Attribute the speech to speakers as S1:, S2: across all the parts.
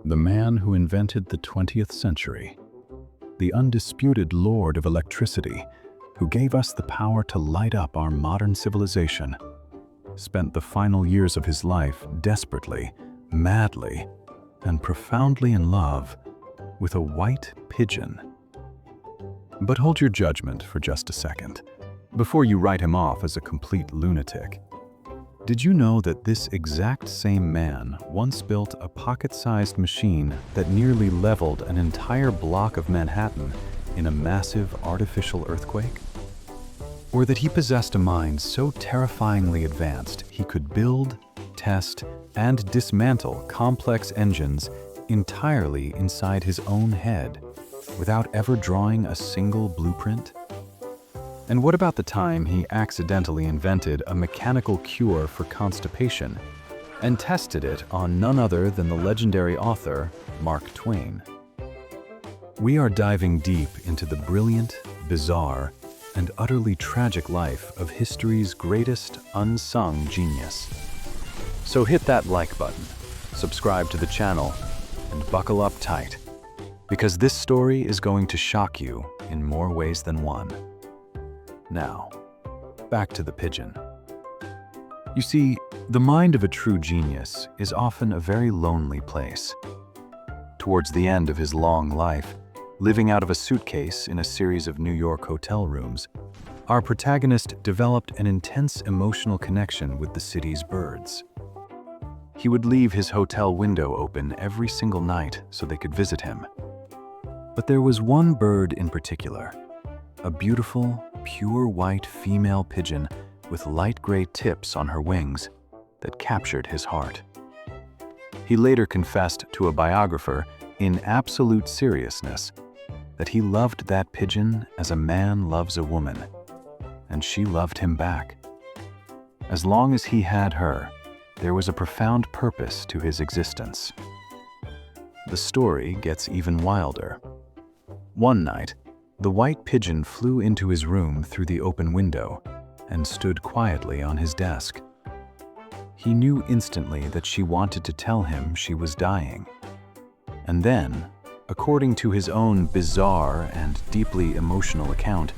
S1: the man who invented the 20th century, the undisputed lord of electricity who gave us the power to light up our modern civilization, spent the final years of his life desperately, madly, and profoundly in love with a white pigeon. But hold your judgment for just a second, before you write him off as a complete lunatic. Did you know that this exact same man once built a pocket-sized machine that nearly leveled an entire block of Manhattan in a massive artificial earthquake? Or that he possessed a mind so terrifyingly advanced he could build, test, and dismantle complex engines entirely inside his own head, without ever drawing a single blueprint? And what about the time he accidentally invented a mechanical cure for constipation and tested it on none other than the legendary author Mark Twain? We are diving deep into the brilliant, bizarre, and utterly tragic life of history's greatest unsung genius. So hit that like button, subscribe to the channel, and buckle up tight, because this story is going to shock you in more ways than one. Now, back to the pigeon. You see, the mind of a true genius is often a very lonely place. Towards the end of his long life, living out of a suitcase in a series of New York hotel rooms, our protagonist developed an intense emotional connection with the city's birds. He would leave his hotel window open every single night so they could visit him. But there was one bird in particular, a beautiful, pure white female pigeon with light gray tips on her wings, that captured his heart. He later confessed to a biographer in absolute seriousness that he loved that pigeon as a man loves a woman, and she loved him back. As long as he had her, there was a profound purpose to his existence. The story gets even wilder. One night, the white pigeon flew into his room through the open window and stood quietly on his desk. He knew instantly that she wanted to tell him she was dying. And then, according to his own bizarre and deeply emotional account,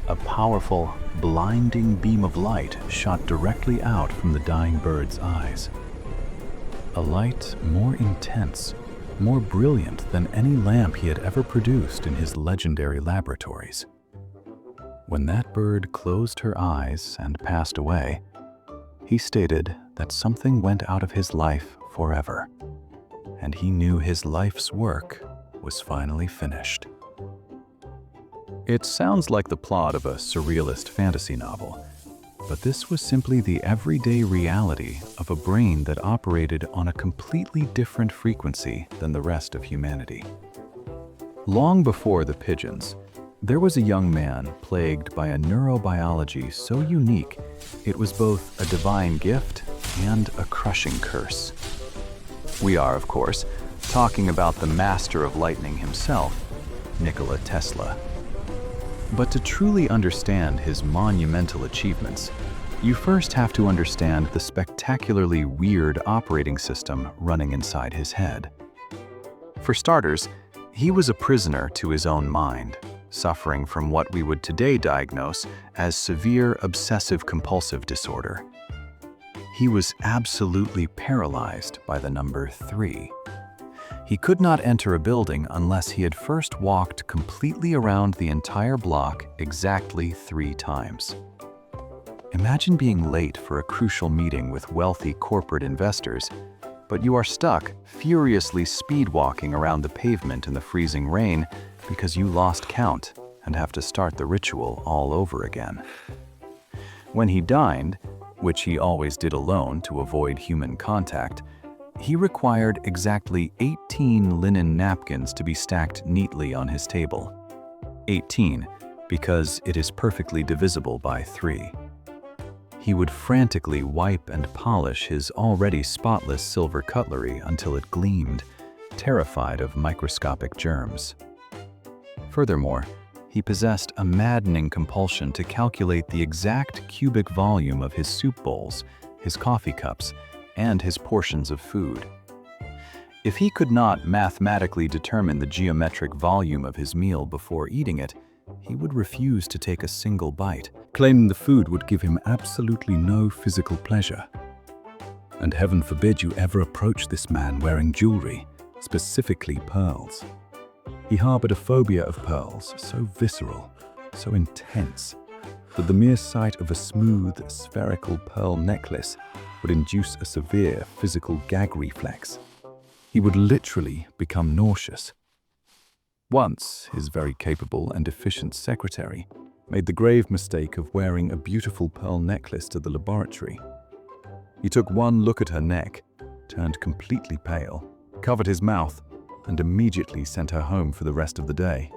S1: a powerful, blinding beam of light shot directly out from the dying bird's eyes. A light more intense, more brilliant than any lamp he had ever produced in his legendary laboratories. When that bird closed her eyes and passed away, he stated that something went out of his life forever, and he knew his life's work was finally finished. It sounds like the plot of a surrealist fantasy novel, but this was simply the everyday reality of a brain that operated on a completely different frequency than the rest of humanity. Long before the pigeons, there was a young man plagued by a neurobiology so unique it was both a divine gift and a crushing curse. We are, of course, talking about the master of lightning himself, Nikola Tesla. But to truly understand his monumental achievements, you first have to understand the spectacularly weird operating system running inside his head. For starters, he was a prisoner to his own mind, suffering from what we would today diagnose as severe obsessive-compulsive disorder. He was absolutely paralyzed by the number 3. He could not enter a building unless he had first walked completely around the entire block exactly 3 times. Imagine being late for a crucial meeting with wealthy corporate investors, but you are stuck furiously speed-walking around the pavement in the freezing rain because you lost count and have to start the ritual all over again. When he dined, which he always did alone to avoid human contact, he required exactly 18 linen napkins to be stacked neatly on his table. 18, because it is perfectly divisible by 3. He would frantically wipe and polish his already spotless silver cutlery until it gleamed, terrified of microscopic germs. Furthermore, he possessed a maddening compulsion to calculate the exact cubic volume of his soup bowls, his coffee cups, and his portions of food. If he could not mathematically determine the geometric volume of his meal before eating it, he would refuse to take a single bite, claiming the food would give him absolutely no physical pleasure. And heaven forbid you ever approach this man wearing jewelry, specifically pearls. He harbored a phobia of pearls so visceral, so intense, that the mere sight of a smooth, spherical pearl necklace would induce a severe physical gag reflex. He would literally become nauseous. Once, his very capable and efficient secretary made the grave mistake of wearing a beautiful pearl necklace to the laboratory. He took one look at her neck, turned completely pale, covered his mouth, and immediately sent her home for the rest of the day.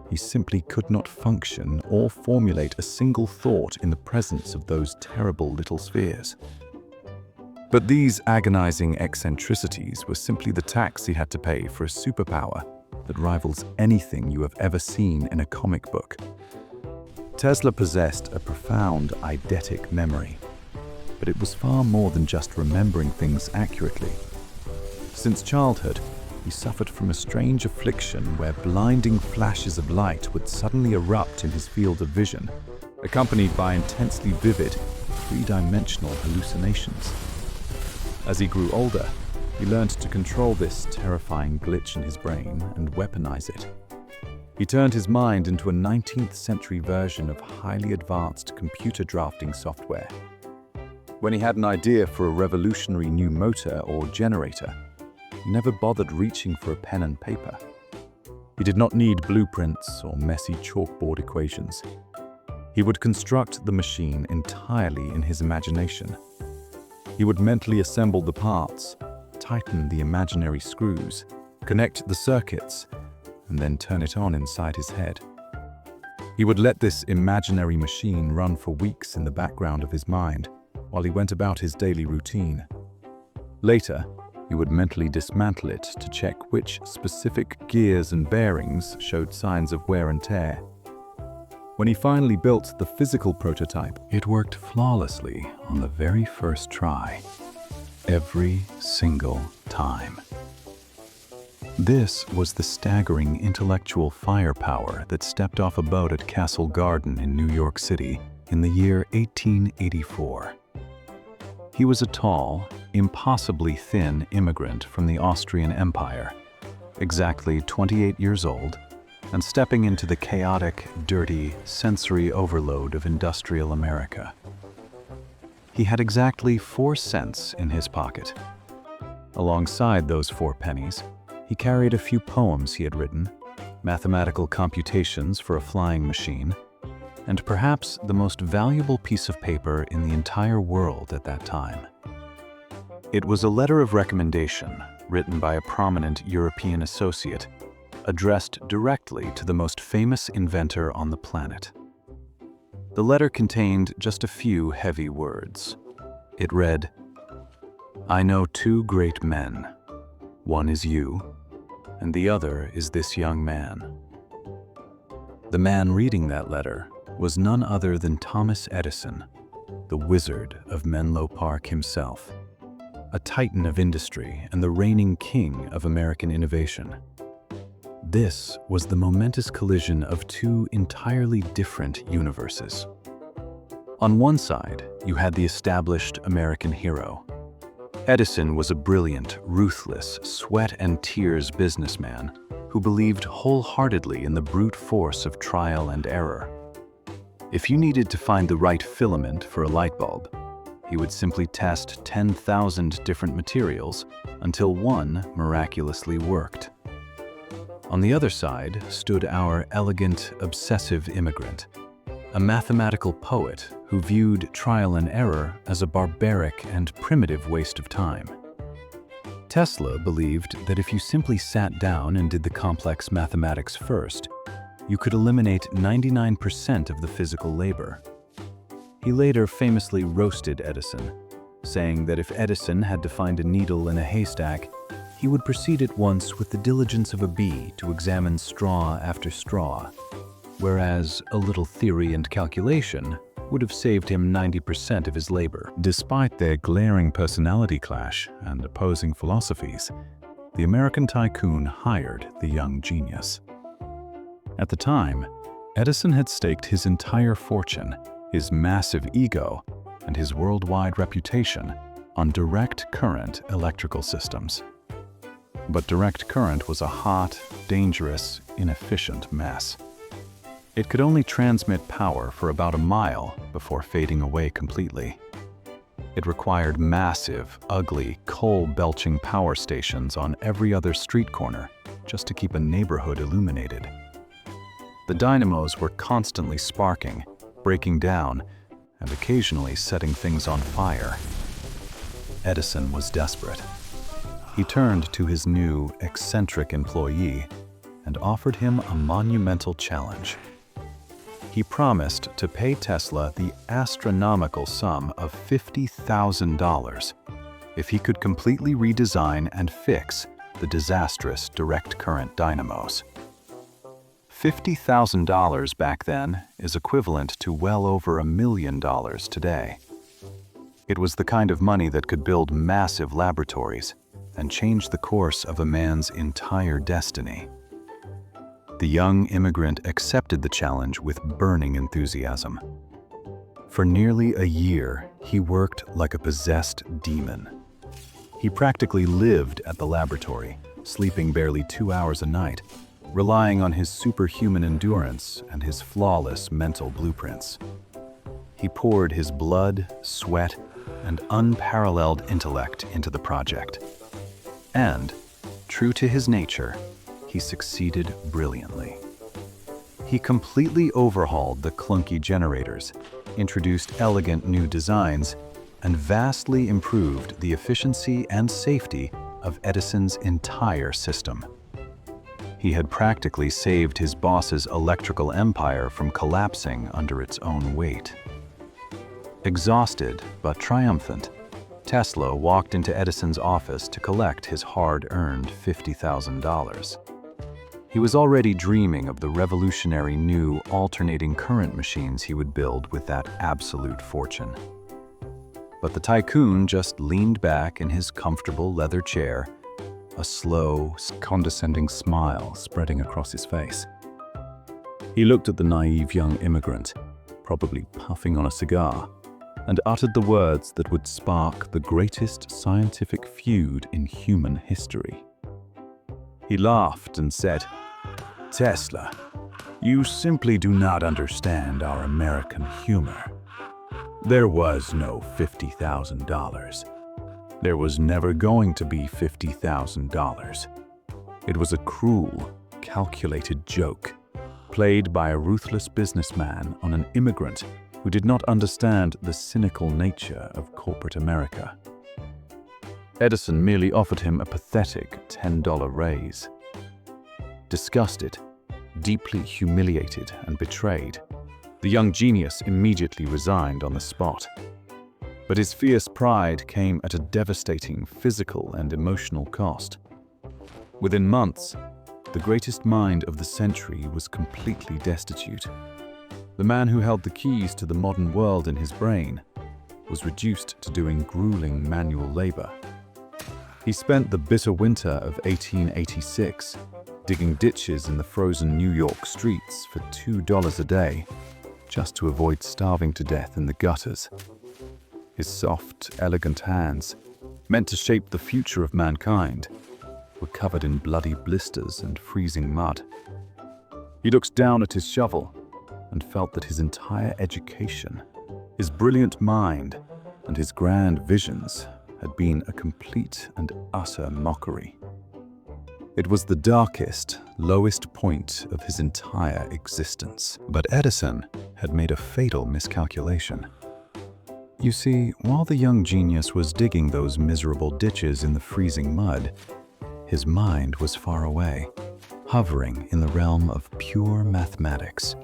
S1: He simply could not function or formulate a single thought in the presence of those terrible little spheres. But these agonizing eccentricities were simply the tax he had to pay for a superpower that rivals anything you have ever seen in a comic book. Tesla possessed a profound eidetic memory, but it was far more than just remembering things accurately. Since childhood, he suffered from a strange affliction where blinding flashes of light would suddenly erupt in his field of vision, accompanied by intensely vivid, three-dimensional hallucinations. As he grew older, he learned to control this terrifying glitch in his brain and weaponize it. He turned his mind into a 19th century version of highly advanced computer drafting software. When he had an idea for a revolutionary new motor or generator, he never bothered reaching for a pen and paper. He did not need blueprints or messy chalkboard equations. He would construct the machine entirely in his imagination. He would mentally assemble the parts, tighten the imaginary screws, connect the circuits, and then turn it on inside his head. He would let this imaginary machine run for weeks in the background of his mind while he went about his daily routine. Later, he would mentally dismantle it to check which specific gears and bearings showed signs of wear and tear. When he finally built the physical prototype, it worked flawlessly on the very first try, every single time. This was the staggering intellectual firepower that stepped off a boat at Castle Garden in New York City in the year 1884. He was a tall, impossibly thin immigrant from the Austrian Empire, exactly 28 years old, and stepping into the chaotic, dirty, sensory overload of industrial America. He had exactly 4 cents in his pocket. Alongside those 4 pennies, he carried a few poems he had written, mathematical computations for a flying machine, and perhaps the most valuable piece of paper in the entire world at that time. It was a letter of recommendation written by a prominent European associate, addressed directly to the most famous inventor on the planet. The letter contained just a few heavy words. It read, "I know 2 great men. One is you, and the other is this young man." The man reading that letter was none other than Thomas Edison, the Wizard of Menlo Park himself, a titan of industry and the reigning king of American innovation. This was the momentous collision of 2 entirely different universes. On one side, you had the established American hero. Edison was a brilliant, ruthless, sweat and tears businessman who believed wholeheartedly in the brute force of trial and error. If you needed to find the right filament for a light bulb, he would simply test 10,000 different materials until one miraculously worked. On the other side stood our elegant, obsessive immigrant, a mathematical poet who viewed trial and error as a barbaric and primitive waste of time. Tesla believed that if you simply sat down and did the complex mathematics first, you could eliminate 99% of the physical labor. He later famously roasted Edison, saying that if Edison had to find a needle in a haystack, he would proceed at once with the diligence of a bee to examine straw after straw, whereas a little theory and calculation would have saved him 90% of his labor. Despite their glaring personality clash and opposing philosophies, the American tycoon hired the young genius. At the time, Edison had staked his entire fortune, his massive ego, and his worldwide reputation on direct current electrical systems. But direct current was a hot, dangerous, inefficient mess. It could only transmit power for about a mile before fading away completely. It required massive, ugly, coal-belching power stations on every other street corner just to keep a neighborhood illuminated. The dynamos were constantly sparking, breaking down, and occasionally setting things on fire. Edison was desperate. He turned to his new, eccentric employee and offered him a monumental challenge. He promised to pay Tesla the astronomical sum of $50,000 if he could completely redesign and fix the disastrous direct current dynamos. $50,000 back then is equivalent to well over $1 million today. It was the kind of money that could build massive laboratories and change the course of a man's entire destiny. The young immigrant accepted the challenge with burning enthusiasm. For nearly a year, he worked like a possessed demon. He practically lived at the laboratory, sleeping barely 2 hours a night, relying on his superhuman endurance and his flawless mental blueprints. He poured his blood, sweat, and unparalleled intellect into the project. And, true to his nature, he succeeded brilliantly. He completely overhauled the clunky generators, introduced elegant new designs, and vastly improved the efficiency and safety of Edison's entire system. He had practically saved his boss's electrical empire from collapsing under its own weight. Exhausted but triumphant, Tesla walked into Edison's office to collect his hard-earned $50,000. He was already dreaming of the revolutionary new alternating current machines he would build with that absolute fortune. But the tycoon just leaned back in his comfortable leather chair, a slow, condescending smile spreading across his face. He looked at the naive young immigrant, probably puffing on a cigar, and uttered the words that would spark the greatest scientific feud in human history. He laughed and said, "Tesla, you simply do not understand our American humor. There was no $50,000. There was never going to be $50,000. It was a cruel, calculated joke, played by a ruthless businessman on an immigrant who did not understand the cynical nature of corporate America." Edison merely offered him a pathetic $10 raise. Disgusted, deeply humiliated and betrayed, the young genius immediately resigned on the spot. But his fierce pride came at a devastating physical and emotional cost. Within months, the greatest mind of the century was completely destitute. The man who held the keys to the modern world in his brain was reduced to doing grueling manual labor. He spent the bitter winter of 1886 digging ditches in the frozen New York streets for $2 a day, just to avoid starving to death in the gutters. His soft, elegant hands, meant to shape the future of mankind, were covered in bloody blisters and freezing mud. He looked down at his shovel and felt that his entire education, his brilliant mind, and his grand visions had been a complete and utter mockery. It was the darkest, lowest point of his entire existence. But Edison had made a fatal miscalculation. You see, while the young genius was digging those miserable ditches in the freezing mud, his mind was far away, hovering in the realm of pure mathematics.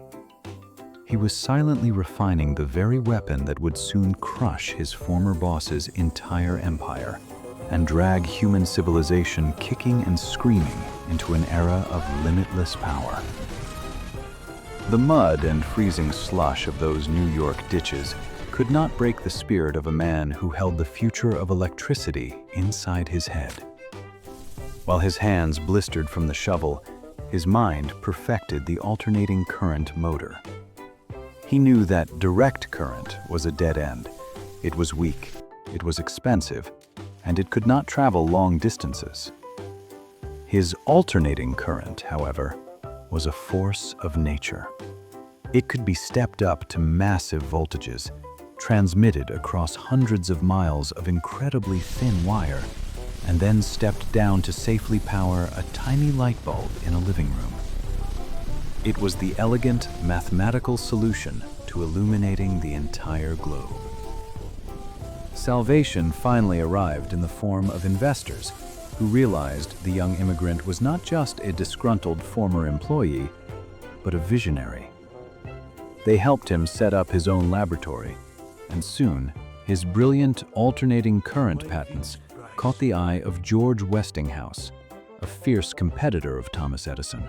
S1: He was silently refining the very weapon that would soon crush his former boss's entire empire and drag human civilization kicking and screaming into an era of limitless power. The mud and freezing slush of those New York ditches could not break the spirit of a man who held the future of electricity inside his head. While his hands blistered from the shovel, his mind perfected the alternating current motor. He knew that direct current was a dead end. It was weak, it was expensive, and it could not travel long distances. His alternating current, however, was a force of nature. It could be stepped up to massive voltages, transmitted across hundreds of miles of incredibly thin wire, and then stepped down to safely power a tiny light bulb in a living room. It was the elegant mathematical solution to illuminating the entire globe. Salvation finally arrived in the form of investors who realized the young immigrant was not just a disgruntled former employee, but a visionary. They helped him set up his own laboratory, and soon his brilliant alternating current patents caught the eye of George Westinghouse, a fierce competitor of Thomas Edison.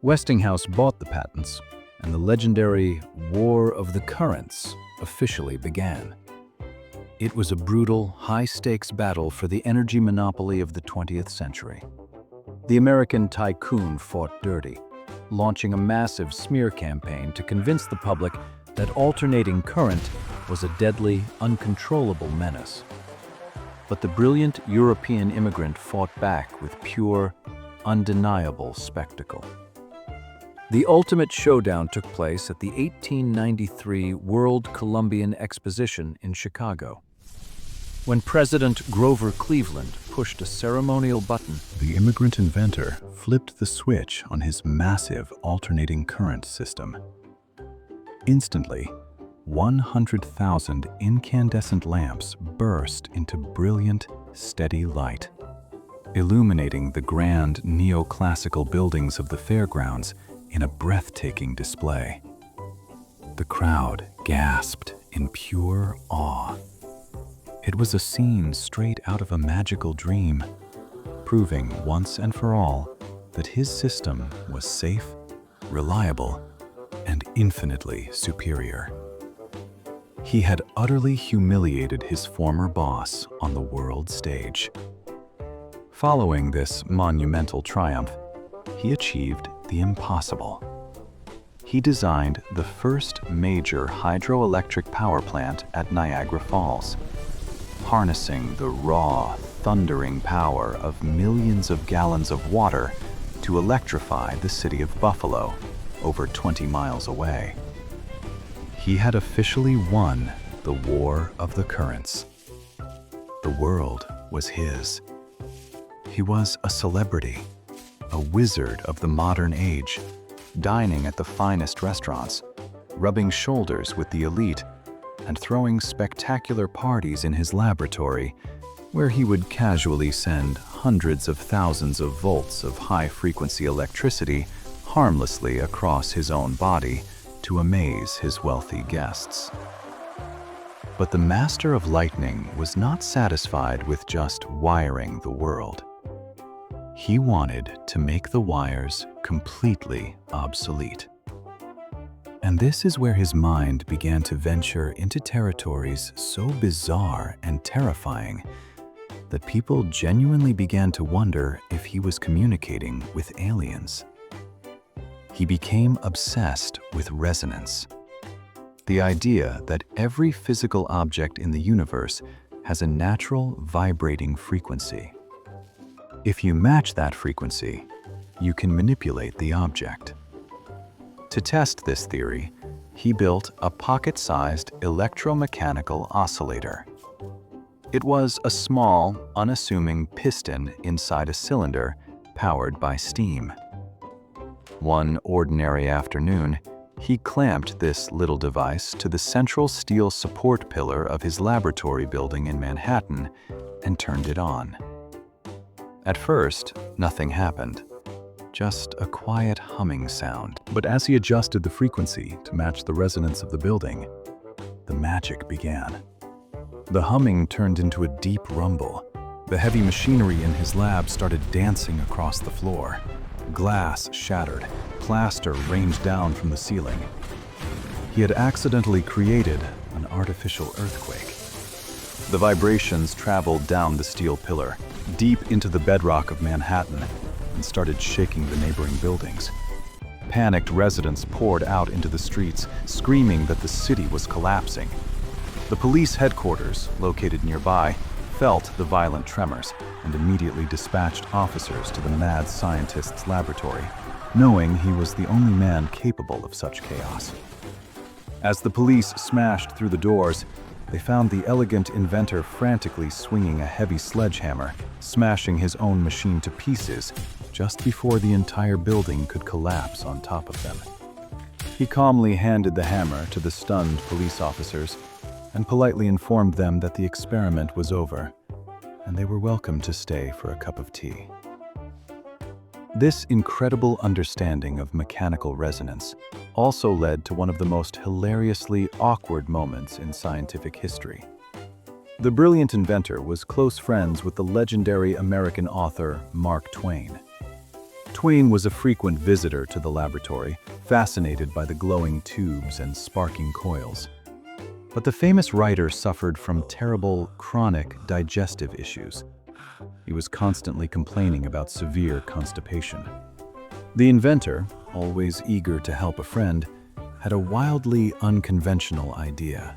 S1: Westinghouse bought the patents, and the legendary War of the Currents officially began. It was a brutal, high-stakes battle for the energy monopoly of the 20th century. The American tycoon fought dirty, launching a massive smear campaign to convince the public that alternating current was a deadly, uncontrollable menace. But the brilliant European immigrant fought back with pure, undeniable spectacle. The ultimate showdown took place at the 1893 World Columbian Exposition in Chicago. When President Grover Cleveland pushed a ceremonial button, the immigrant inventor flipped the switch on his massive alternating current system. Instantly, 100,000 incandescent lamps burst into brilliant, steady light, illuminating the grand neoclassical buildings of the fairgrounds in a breathtaking display. The crowd gasped in pure awe. It was a scene straight out of a magical dream, proving once and for all that his system was safe, reliable, and infinitely superior. He had utterly humiliated his former boss on the world stage. Following this monumental triumph, he achieved the impossible. He designed the first major hydroelectric power plant at Niagara Falls, harnessing the raw, thundering power of millions of gallons of water to electrify the city of Buffalo, over 20 miles away. He had officially won the War of the Currents. The world was his. He was a celebrity, a wizard of the modern age, dining at the finest restaurants, rubbing shoulders with the elite, and throwing spectacular parties in his laboratory, where he would casually send hundreds of thousands of volts of high-frequency electricity harmlessly across his own body to amaze his wealthy guests. But the master of lightning was not satisfied with just wiring the world. He wanted to make the wires completely obsolete. And this is where his mind began to venture into territories so bizarre and terrifying that people genuinely began to wonder if he was communicating with aliens. He became obsessed with resonance, the idea that every physical object in the universe has a natural vibrating frequency. If you match that frequency, you can manipulate the object. To test this theory, he built a pocket-sized electromechanical oscillator. It was a small, unassuming piston inside a cylinder powered by steam. One ordinary afternoon, he clamped this little device to the central steel support pillar of his laboratory building in Manhattan and turned it on. At first, nothing happened. Just a quiet humming sound. But as he adjusted the frequency to match the resonance of the building, the magic began. The humming turned into a deep rumble. The heavy machinery in his lab started dancing across the floor. Glass shattered, plaster rained down from the ceiling. He had accidentally created an artificial earthquake. The vibrations traveled down the steel pillar, deep into the bedrock of Manhattan and started shaking the neighboring buildings. Panicked residents poured out into the streets, screaming that the city was collapsing. The police headquarters, located nearby, felt the violent tremors and immediately dispatched officers to the mad scientist's laboratory, knowing he was the only man capable of such chaos. As the police smashed through the doors, they found the elegant inventor frantically swinging a heavy sledgehammer, smashing his own machine to pieces just before the entire building could collapse on top of them. He calmly handed the hammer to the stunned police officers and politely informed them that the experiment was over, and they were welcome to stay for a cup of tea. This incredible understanding of mechanical resonance also led to one of the most hilariously awkward moments in scientific history. The brilliant inventor was close friends with the legendary American author Mark Twain. Twain was a frequent visitor to the laboratory, fascinated by the glowing tubes and sparking coils. But the famous writer suffered from terrible, chronic digestive issues. He was constantly complaining about severe constipation. The inventor, always eager to help a friend, had a wildly unconventional idea.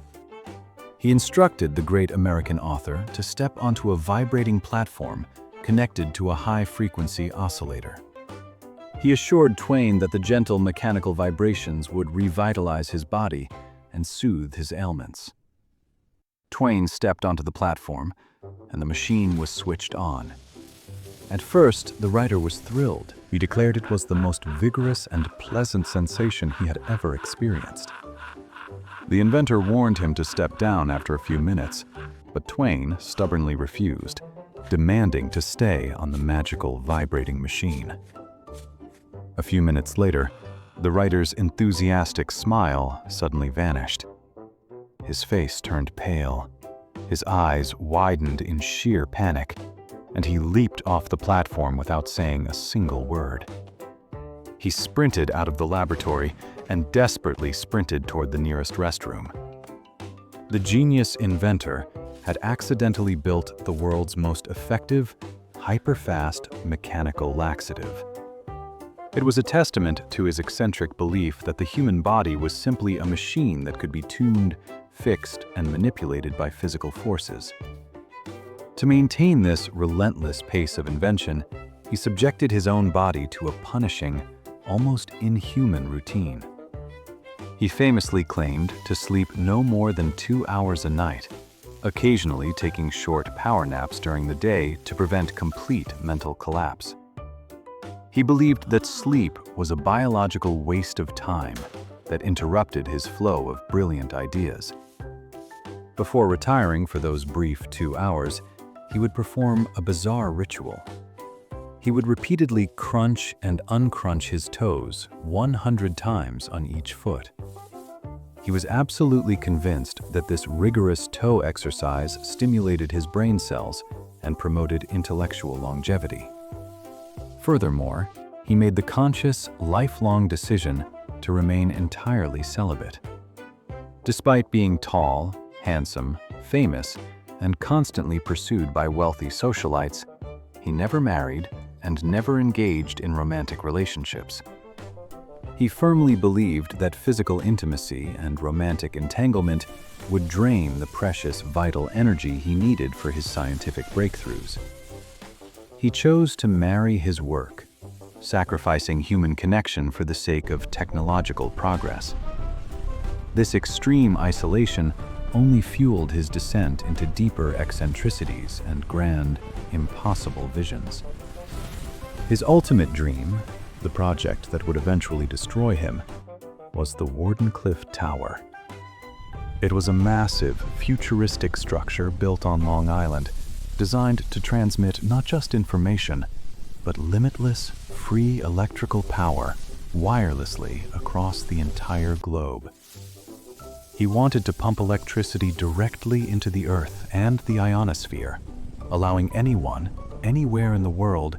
S1: He instructed the great American author to step onto a vibrating platform connected to a high-frequency oscillator. He assured Twain that the gentle mechanical vibrations would revitalize his body and soothe his ailments. Twain stepped onto the platform, and the machine was switched on. At first, the writer was thrilled. He declared it was the most vigorous and pleasant sensation he had ever experienced. The inventor warned him to step down after a few minutes, but Twain stubbornly refused, demanding to stay on the magical vibrating machine. A few minutes later, the writer's enthusiastic smile suddenly vanished. His face turned pale, his eyes widened in sheer panic, and he leaped off the platform without saying a single word. He sprinted out of the laboratory and desperately sprinted toward the nearest restroom. The genius inventor had accidentally built the world's most effective, hyper-fast mechanical laxative. It was a testament to his eccentric belief that the human body was simply a machine that could be tuned, fixed, and manipulated by physical forces. To maintain this relentless pace of invention, he subjected his own body to a punishing, almost inhuman routine. He famously claimed to sleep no more than 2 hours a night, occasionally taking short power naps during the day to prevent complete mental collapse. He believed that sleep was a biological waste of time that interrupted his flow of brilliant ideas. Before retiring for those brief 2 hours, he would perform a bizarre ritual. He would repeatedly crunch and uncrunch his toes 100 times on each foot. He was absolutely convinced that this rigorous toe exercise stimulated his brain cells and promoted intellectual longevity. Furthermore, he made the conscious, lifelong decision to remain entirely celibate. Despite being tall, handsome, famous, and constantly pursued by wealthy socialites, he never married and never engaged in romantic relationships. He firmly believed that physical intimacy and romantic entanglement would drain the precious vital energy he needed for his scientific breakthroughs. He chose to marry his work, sacrificing human connection for the sake of technological progress. This extreme isolation only fueled his descent into deeper eccentricities and grand, impossible visions. His ultimate dream, the project that would eventually destroy him, was the Wardenclyffe Tower. It was a massive, futuristic structure built on Long Island, designed to transmit not just information, but limitless, free electrical power wirelessly across the entire globe. He wanted to pump electricity directly into the Earth and the ionosphere, allowing anyone, anywhere in the world,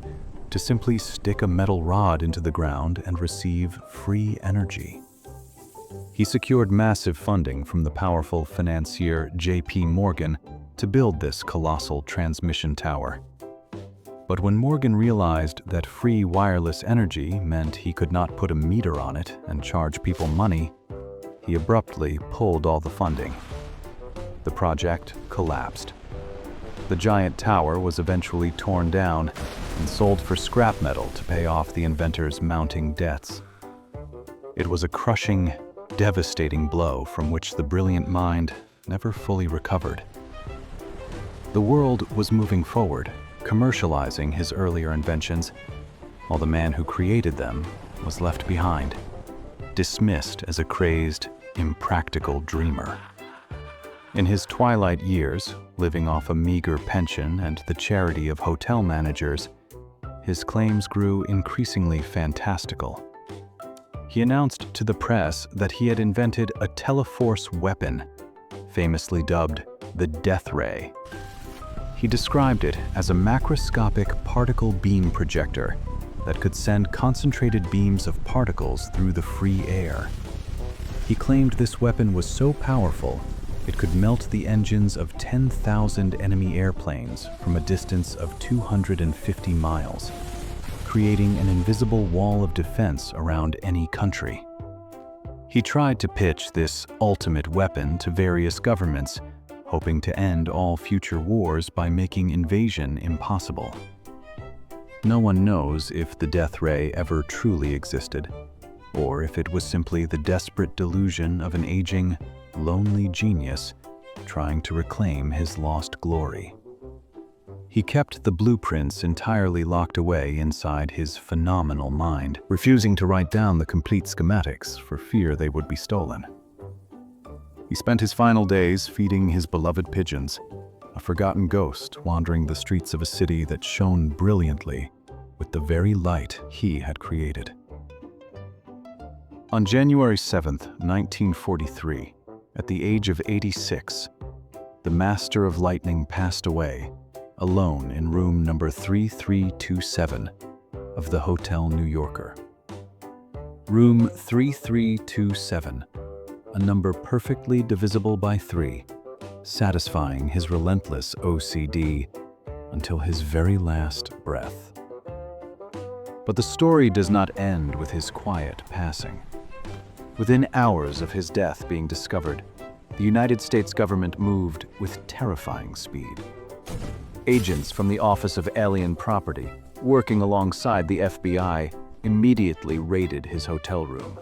S1: to simply stick a metal rod into the ground and receive free energy. He secured massive funding from the powerful financier J.P. Morgan to build this colossal transmission tower. But when Morgan realized that free wireless energy meant he could not put a meter on it and charge people money, he abruptly pulled all the funding. The project collapsed. The giant tower was eventually torn down and sold for scrap metal to pay off the inventor's mounting debts. It was a crushing, devastating blow from which the brilliant mind never fully recovered. The world was moving forward, commercializing his earlier inventions, while the man who created them was left behind, dismissed as a crazed, impractical dreamer. In his twilight years, living off a meager pension and the charity of hotel managers, his claims grew increasingly fantastical. He announced to the press that he had invented a teleforce weapon, famously dubbed the Death Ray. He described it as a macroscopic particle beam projector that could send concentrated beams of particles through the free air. He claimed this weapon was so powerful it could melt the engines of 10,000 enemy airplanes from a distance of 250 miles, creating an invisible wall of defense around any country. He tried to pitch this ultimate weapon to various governments, hoping to end all future wars by making invasion impossible. No one knows if the Death Ray ever truly existed, or if it was simply the desperate delusion of an aging, lonely genius trying to reclaim his lost glory. He kept the blueprints entirely locked away inside his phenomenal mind, refusing to write down the complete schematics for fear they would be stolen. He spent his final days feeding his beloved pigeons, a forgotten ghost wandering the streets of a city that shone brilliantly with the very light he had created. On January 7th, 1943, at the age of 86, the Master of Lightning passed away, alone in room number 3327 of the Hotel New Yorker. Room 3327, a number perfectly divisible by 3, satisfying his relentless OCD until his very last breath. But the story does not end with his quiet passing. Within hours of his death being discovered, the United States government moved with terrifying speed. Agents from the Office of Alien Property, working alongside the FBI, immediately raided his hotel room.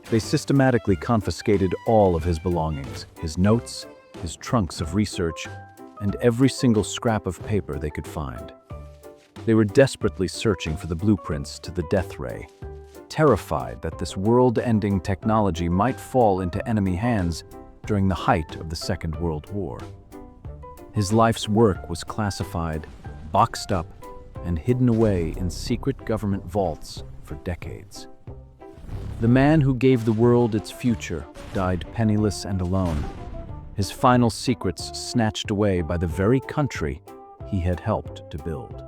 S1: They systematically confiscated all of his belongings, his notes, his trunks of research, and every single scrap of paper they could find. They were desperately searching for the blueprints to the Death Ray, terrified that this world-ending technology might fall into enemy hands during the height of the Second World War. His life's work was classified, boxed up, and hidden away in secret government vaults for decades. The man who gave the world its future died penniless and alone, his final secrets snatched away by the very country he had helped to build.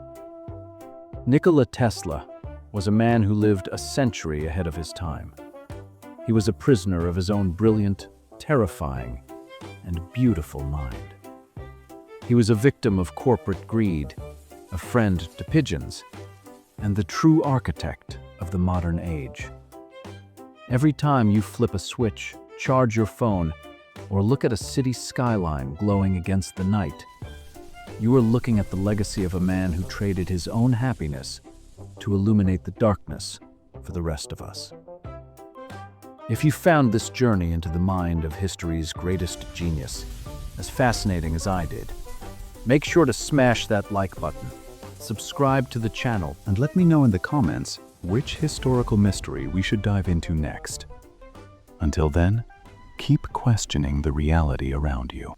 S1: Nikola Tesla was a man who lived a century ahead of his time. He was a prisoner of his own brilliant, terrifying, and beautiful mind. He was a victim of corporate greed, a friend to pigeons, and the true architect of the modern age. Every time you flip a switch, charge your phone, or look at a city skyline glowing against the night, you are looking at the legacy of a man who traded his own happiness to illuminate the darkness for the rest of us. If you found this journey into the mind of history's greatest genius as fascinating as I did, make sure to smash that like button, subscribe to the channel, and let me know in the comments which historical mystery we should dive into next. Until then, keep questioning the reality around you.